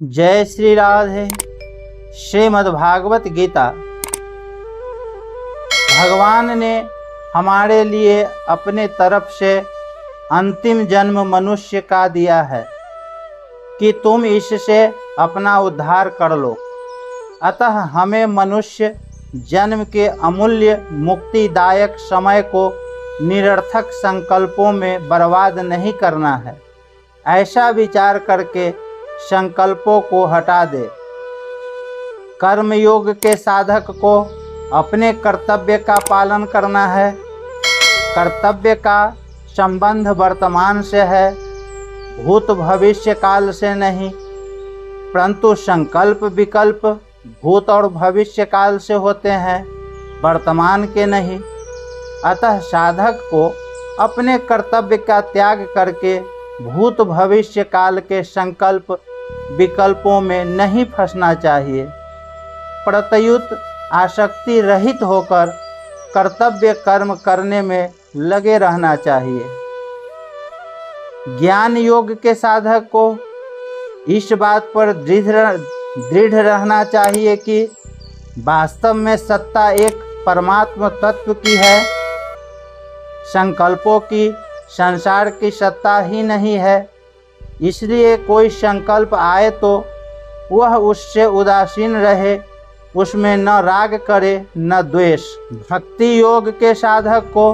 जय श्री राधे। श्रीमद् भागवत गीता। भगवान ने हमारे लिए अपने तरफ से अंतिम जन्म मनुष्य का दिया है कि तुम इससे अपना उद्धार कर लो। अतः हमें मनुष्य जन्म के अमूल्य मुक्तिदायक समय को निरर्थक संकल्पों में बर्बाद नहीं करना है। ऐसा विचार करके संकल्पों को हटा दे। कर्मयोग के साधक को अपने कर्तव्य का पालन करना है। कर्तव्य का संबंध वर्तमान से है, भूत भविष्य काल से नहीं, परंतु संकल्प विकल्प भूत और भविष्य काल से होते हैं, वर्तमान के नहीं। अतः साधक को अपने कर्तव्य का त्याग करके भूत भविष्य काल के संकल्प विकल्पों में नहीं फंसना चाहिए। प्रत्युत आसक्ति रहित होकर कर्तव्य कर्म करने में लगे रहना चाहिए। ज्ञान योग के साधक को इस बात पर दृढ़ रहना चाहिए कि वास्तव में सत्ता एक परमात्मा तत्व की है। संकल्पों की संसार की सत्ता ही नहीं है। इसलिए कोई संकल्प आए तो वह उससे उदासीन रहे, उसमें न राग करे न द्वेष। भक्ति योग के साधक को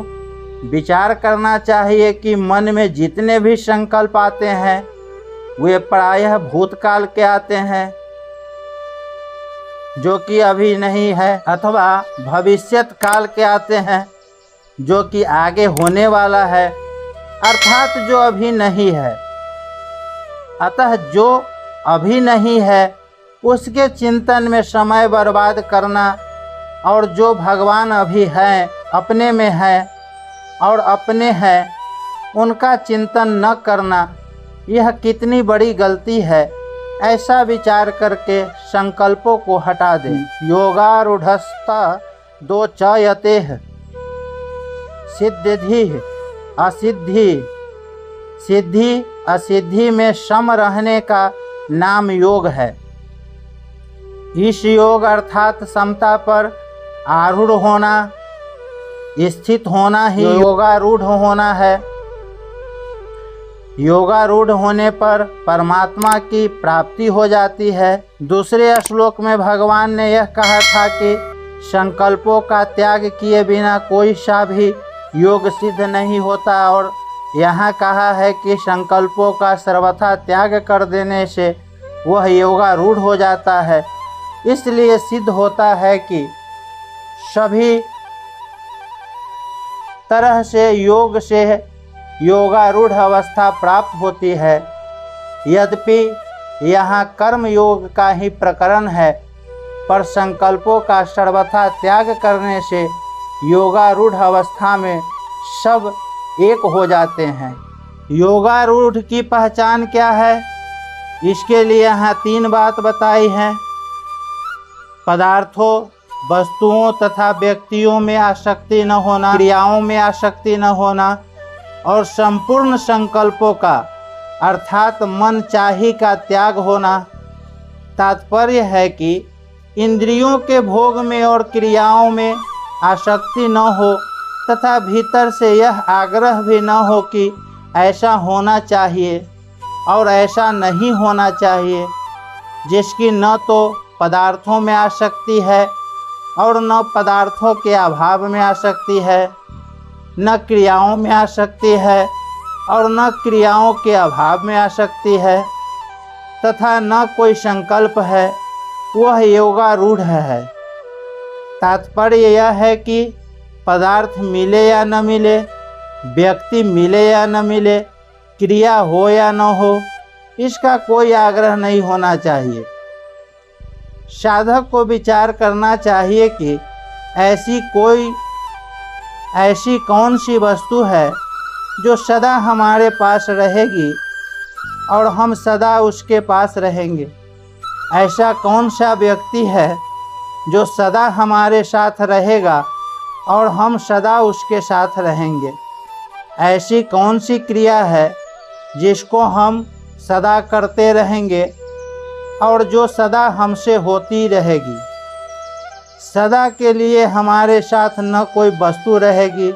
विचार करना चाहिए कि मन में जितने भी संकल्प आते हैं वे प्रायः भूतकाल के आते हैं जो कि अभी नहीं है, अथवा भविष्यत काल के आते हैं जो कि आगे होने वाला है, अर्थात जो अभी नहीं है। अतः जो अभी नहीं है उसके चिंतन में समय बर्बाद करना और जो भगवान अभी हैं, अपने में हैं और अपने हैं, उनका चिंतन न करना, यह कितनी बड़ी गलती है। ऐसा विचार करके संकल्पों को हटा दें। योगारूढ़स्ता दो चयतेः सिद्धि असिद्धि। सिद्धि असिद्धि में सम रहने का नाम योग है। इस योग अर्थात समता पर आरूढ़ होना, स्थित होना ही योगारूढ़ होना है। योगारूढ़ होने पर परमात्मा की प्राप्ति हो जाती है। दूसरे श्लोक में भगवान ने यह कहा था कि संकल्पों का त्याग किए बिना कोई सा भी योग सिद्ध नहीं होता, और यहाँ कहा है कि संकल्पों का सर्वथा त्याग कर देने से वह योगारूढ़ हो जाता है। इसलिए सिद्ध होता है कि सभी तरह से योग से योगारूढ़ अवस्था प्राप्त होती है। यद्यपि यहाँ कर्म योग का ही प्रकरण है, पर संकल्पों का सर्वथा त्याग करने से योगारूढ़ अवस्था में सब एक हो जाते हैं। योगारूढ़ की पहचान क्या है? इसके लिए यहाँ 3 बात बताई हैं। पदार्थों, वस्तुओं तथा व्यक्तियों में आसक्ति न होना, क्रियाओं में आसक्ति न होना, और संपूर्ण संकल्पों का अर्थात मन चाही का त्याग होना। तात्पर्य है कि इंद्रियों के भोग में और क्रियाओं में आसक्ति न हो, तथा भीतर से यह आग्रह भी न हो कि ऐसा होना चाहिए और ऐसा नहीं होना चाहिए, जिसकी न तो पदार्थों में आसक्ति है और न पदार्थों के अभाव में आसक्ति है, न क्रियाओं में आसक्ति है और न क्रियाओं के अभाव में आसक्ति है, तथा न कोई संकल्प है, वह योगारूढ़ है। तात्पर्य यह है कि पदार्थ मिले या न मिले, व्यक्ति मिले या न मिले, क्रिया हो या न हो, इसका कोई आग्रह नहीं होना चाहिए। साधक को विचार करना चाहिए कि ऐसी कौन सी वस्तु है जो सदा हमारे पास रहेगी और हम सदा उसके पास रहेंगे। ऐसा कौन सा व्यक्ति है जो सदा हमारे साथ रहेगा और हम सदा उसके साथ रहेंगे। ऐसी कौन सी क्रिया है जिसको हम सदा करते रहेंगे और जो सदा हमसे होती रहेगी। सदा के लिए हमारे साथ न कोई वस्तु रहेगी,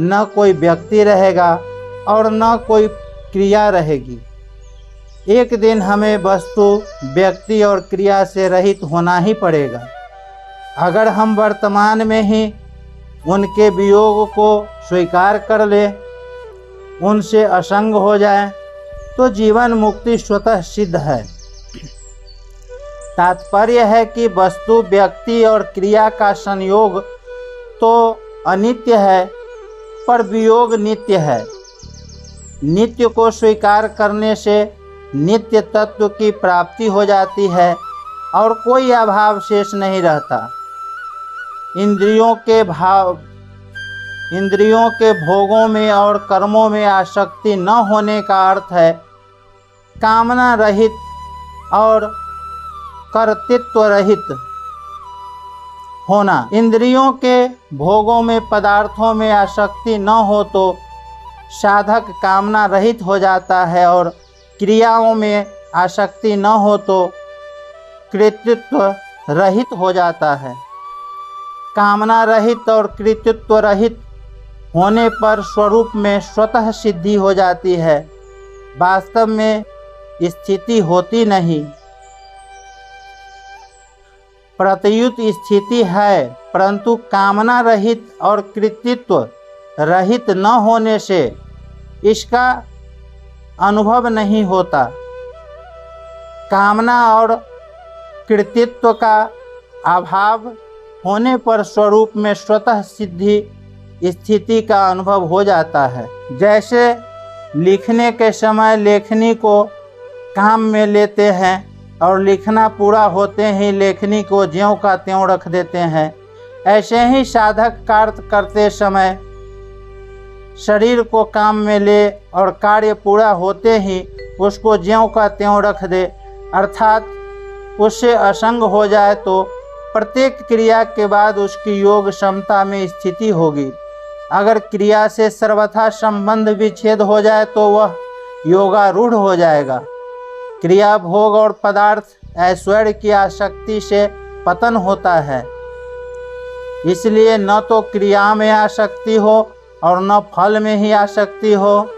न कोई व्यक्ति रहेगा और न कोई क्रिया रहेगी। एक दिन हमें वस्तु, व्यक्ति और क्रिया से रहित होना ही पड़ेगा। अगर हम वर्तमान में ही उनके वियोग को स्वीकार कर ले, उनसे असंग हो जाए, तो जीवन मुक्ति स्वतः सिद्ध है। तात्पर्य है कि वस्तु, व्यक्ति और क्रिया का संयोग तो अनित्य है, पर वियोग नित्य है। नित्य को स्वीकार करने से नित्य तत्व की प्राप्ति हो जाती है और कोई अभाव शेष नहीं रहता। इंद्रियों के भोगों में और कर्मों में आसक्ति न होने का अर्थ है कामना रहित और कर्तृत्व रहित होना। इंद्रियों के भोगों में, पदार्थों में आसक्ति न हो तो साधक कामना रहित हो जाता है और क्रियाओं में आसक्ति न हो तो कृतित्व रहित हो जाता है। कामना रहित और कृतित्व रहित होने पर स्वरूप में स्वतः सिद्धि हो जाती है, वास्तव में स्थिति होती नहीं। प्रत्युत स्थिति है, परंतु कामना रहित और कृतित्व रहित न होने से इसका अनुभव नहीं होता। कामना और कृतित्व का अभाव होने पर स्वरूप में स्वतः सिद्धि स्थिति का अनुभव हो जाता है। जैसे लिखने के समय लेखनी को काम में लेते हैं और लिखना पूरा होते ही लेखनी को ज्यों का त्यों रख देते हैं, ऐसे ही साधक कार्य करते समय शरीर को काम में ले और कार्य पूरा होते ही उसको ज्यों का त्यों रख दे, अर्थात उससे असंग हो जाए, तो प्रत्येक क्रिया के बाद उसकी योग क्षमता में स्थिति होगी। अगर क्रिया से सर्वथा संबंध विच्छेद हो जाए तो वह योगारूढ़ हो जाएगा। क्रिया, भोग और पदार्थ, ऐश्वर्य की आसक्ति से पतन होता है। इसलिए न तो क्रिया में आसक्ति हो और न फल में ही आसक्ति हो।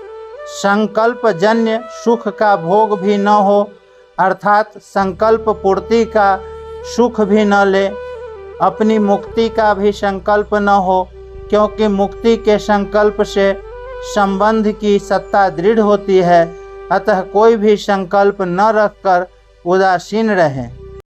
संकल्प जन्य सुख का भोग भी न हो, अर्थात संकल्प पूर्ति का सुख भी न ले। अपनी मुक्ति का भी संकल्प न हो, क्योंकि मुक्ति के संकल्प से संबंध की सत्ता दृढ़ होती है। अतः कोई भी संकल्प न रखकर उदासीन रहें।